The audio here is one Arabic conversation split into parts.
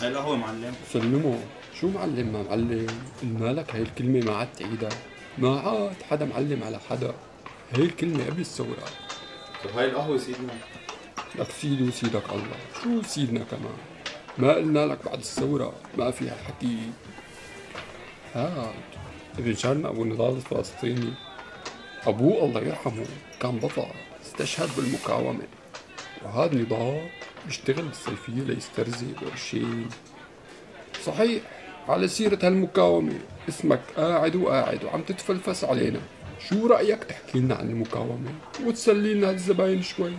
هاي القهوة معلم. سلمه. شو معلم ما معلم؟ قلنا لك هاي الكلمة ما عاد تعيدها. ما عاد حدا معلم على حدا. هاي الكلمة قبل الثورة. طب هاي القهوة سيدنا. لك سيدي وسيدك الله. شو سيدنا كمان؟ ما قلنا لك بعد الثورة ما فيها الحكي. هاد ابن جارنا أبو نضال الفلسطيني، أبوه الله يرحمه كان بطل استشهد بالمقاومة، وهذا نضال بيشتغل بالصيفية ليسترزق بقرشين. صحيح، على سيرة هالمقاومة، اسمك قاعد وعم تتفلفس علينا. شو رأيك تحكي لنا عن المقاومة وتسلي لنا هالزباين شوي؟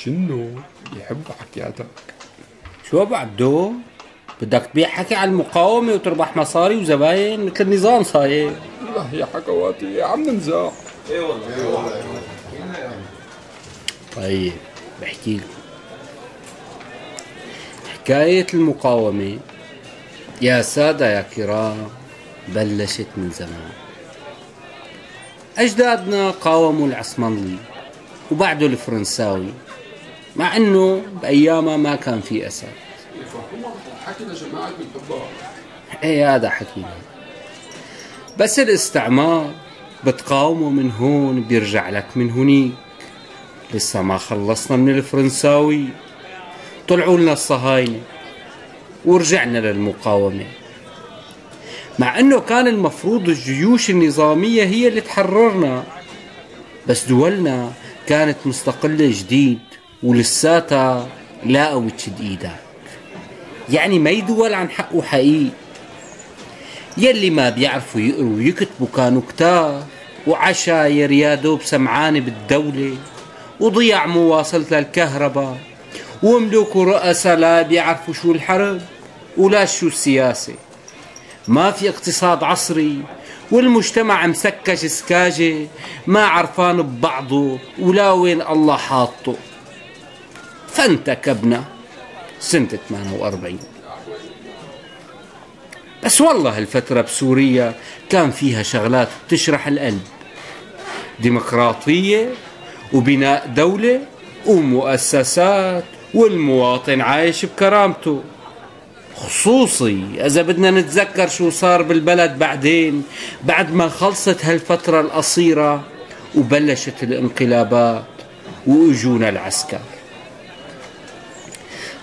شنو بيحبوا حكياتك. شو ابو عبدو؟ بدك تبيع حكي على المقاومة وتربح مصاري وزباين مثل النظام صاير. لا يا حكواتي عم ننزاح. ايه والله. طيب بحكي لكم حكاية المقاومة يا سادة يا كرام بلشت من زمان. أجدادنا قاوموا العثماني وبعده الفرنساوي، مع انه بأيامها ما كان في أسد. حكي لجماعة بنحبها. ايه هذا حكينا. بس الاستعمار بتقاومه من هون بيرجع لك من هنيك. لسه ما خلصنا من الفرنساوي، طلعوا لنا الصهاينة ورجعنا للمقاومة، مع انه كان المفروض الجيوش النظامية هي اللي تحررنا، بس دولنا كانت مستقلة جديد ولساتها لا وتشد ايدك. يعني ما يدول عن حقه حقيقي. يلي ما بيعرفوا يقروا ويكتبوا كانوا كتاب وعشاير يا دوب سمعانة بالدولة، وضيع مواصلة للكهرباء، وملوكوا رؤساء لا بيعرفوا شو الحرب ولا شو السياسة. ما في اقتصاد عصري، والمجتمع مسكج سكاجة ما عرفان ببعضه ولا وين الله حاطه. فانتكبنا سنة 48. بس والله هالفترة بسوريا كان فيها شغلات بتشرح القلب: ديمقراطية وبناء دولة ومؤسسات، والمواطن عايش بكرامته. خصوصي إذا بدنا نتذكر شو صار بالبلد بعدين بعد ما خلصت هالفترة القصيرة وبلشت الانقلابات وإجونا العسكر.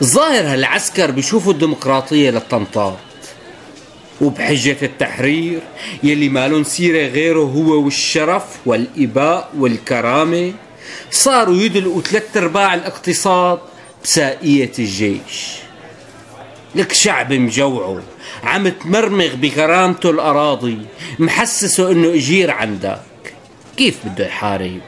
الظاهر هالعسكر بيشوفوا الديمقراطية للطنطات، وبحجة التحرير يلي مالون سيرة غيره هو والشرف والإباء والكرامة صاروا يدلقوا 3/4 الاقتصاد بسائية الجيش. لك شعب مجوعه عم تمرمغ بكرامته الأراضي، محسسه انه اجير عندك، كيف بده يحارب؟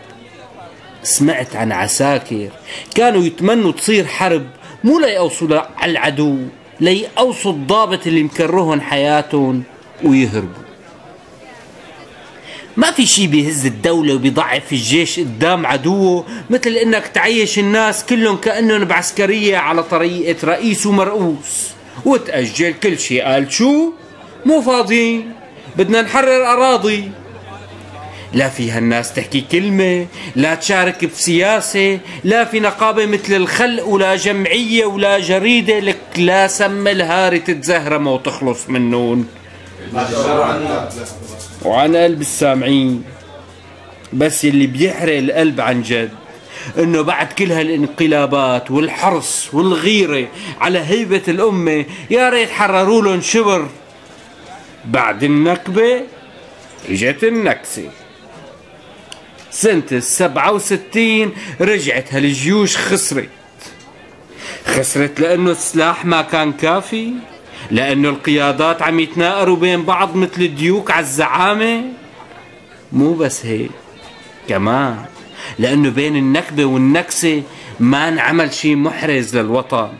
سمعت عن عساكر كانوا يتمنوا تصير حرب مو ليقوصوا على العدو، ليقوصوا الضابط اللي مكرهن حياتهم ويهربوا. ما في شي بيهز الدولة وبيضعف الجيش قدام عدوه مثل انك تعيش الناس كلهم كأنهم بعسكرية على طريقة رئيس ومرؤوس، وتأجل كل شي. قال شو؟ مو فاضيين، بدنا نحرر أراضي. لا في هالناس تحكي كلمة، لا تشارك بسياسة، لا في نقابة مثل الخلق، ولا جمعية ولا جريدة، لك لا سم الهاري تتزهرم وتخلص منون. وعن قلب السامعين. بس اللي بيحرق القلب عن جد انه بعد كل هالانقلابات والحرص والغيرة على هيبة الأمة يا ريت حرروا لهم شبر. بعد النكبة اجت النكسة. سنة 67 رجعت هالجيوش خسرت لأنه السلاح ما كان كافي، لأنه القيادات عم يتناقروا بين بعض مثل الديوك على الزعامة. مو بس هيك، كمان لأنه بين النكبة والنكسة ما انعمل شي محرز للوطن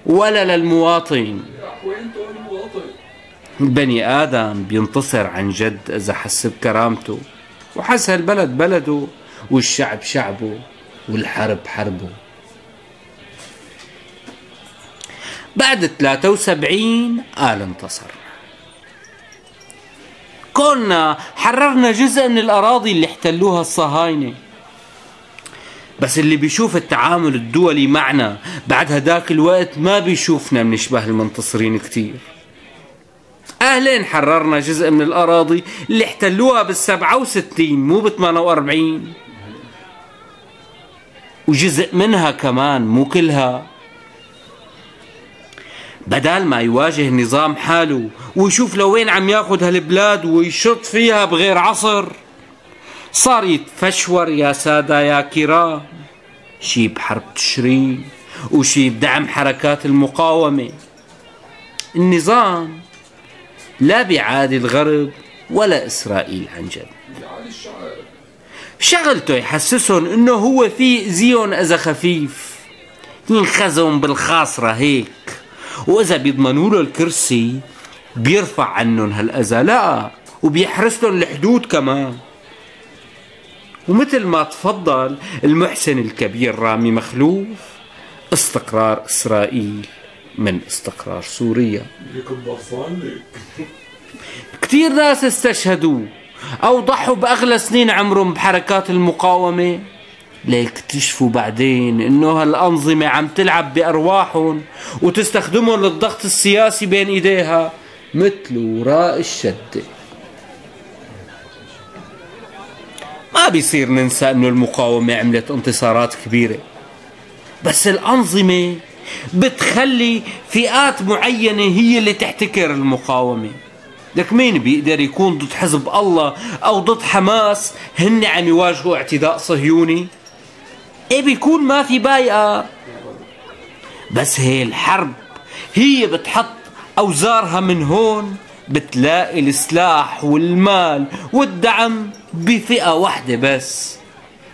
ولا للمواطن. البني آدم بينتصر عن جد إذا حس بكرامته، وحس هالبلد بلده والشعب شعبه والحرب حربه. بعد 73 قال انتصرنا، كنا حررنا جزء من الأراضي اللي احتلوها الصهاينة. بس اللي بيشوف التعامل الدولي معنا بعد هداك الوقت ما بيشوفنا بنشبه المنتصرين كتير. أهلين حررنا جزء من الأراضي اللي احتلوها بال67 مو ب48، وجزء منها كمان مو كلها. بدال ما يواجه نظام حاله ويشوف لوين عم ياخد هالبلاد ويشط فيها بغير عصر، صار يتفشور يا سادة يا كرام، شي بحرب تشرين وشي بدعم حركات المقاومة. النظام لا بيعادي الغرب ولا إسرائيل عن جد، شغلته يحسسهم انه هو في زيون اذا خفيف، ينخزهم بالخاصرة هيك، واذا بيضمنوا له الكرسي بيرفع عنهم هالاذى، لا وبيحرس لهم الحدود كمان. ومثل ما تفضل المحسن الكبير رامي مخلوف، استقرار إسرائيل من استقرار سوريا. كتير ناس استشهدوا أو ضحوا بأغلى سنين عمرهم بحركات المقاومة، ليكتشفوا بعدين إنه هالأنظمة عم تلعب بأرواحهم وتستخدمهم للضغط السياسي بين إيديها مثل وراء الشدة. ما بيصير ننسى إنه المقاومة عملت انتصارات كبيرة، بس الأنظمة بتخلي فئات معينة هي اللي تحتكر المقاومة. لك مين بيقدر يكون ضد حزب الله أو ضد حماس هن عم يواجهوا اعتداء صهيوني؟ ايه بيكون ما في بايقة. بس هي الحرب هي بتحط أوزارها من هون، بتلاقي السلاح والمال والدعم بفئة واحدة بس،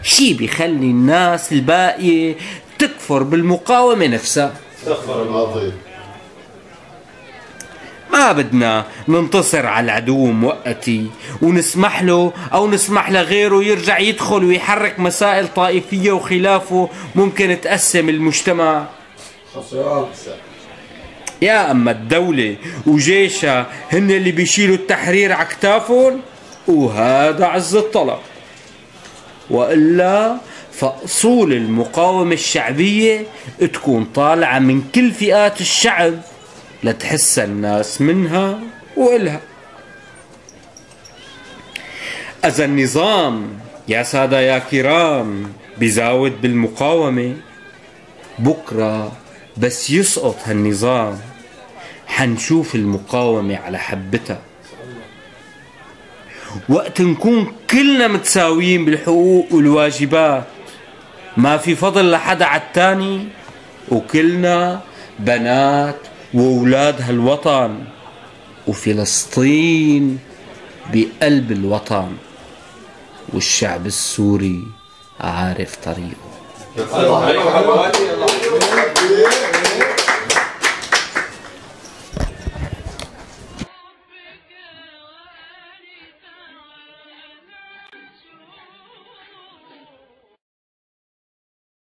شي بيخلي الناس الباقية تكفر بالمقاومة نفسها. استغفر الله. ما بدنا ننتصر على العدو مؤقتي ونسمح له أو نسمح لغيره يرجع يدخل ويحرك مسائل طائفية وخلافه ممكن تقسم المجتمع. يا أما الدولة وجيشها هن اللي بيشيلوا التحرير على كتافهم، وهذا عز الطلب. وإلا فأصول المقاومة الشعبية تكون طالعة من كل فئات الشعب لتحس الناس منها وإلها. إذا النظام يا سادة يا كرام بيزاود بالمقاومة، بكرة بس يسقط هالنظام حنشوف المقاومة على حبتها. وقت نكون كلنا متساويين بالحقوق والواجبات، ما في فضل لحدا على التاني، وكلنا بنات وأولاد هالوطن، وفلسطين بقلب الوطن، والشعب السوري عارف طريقه.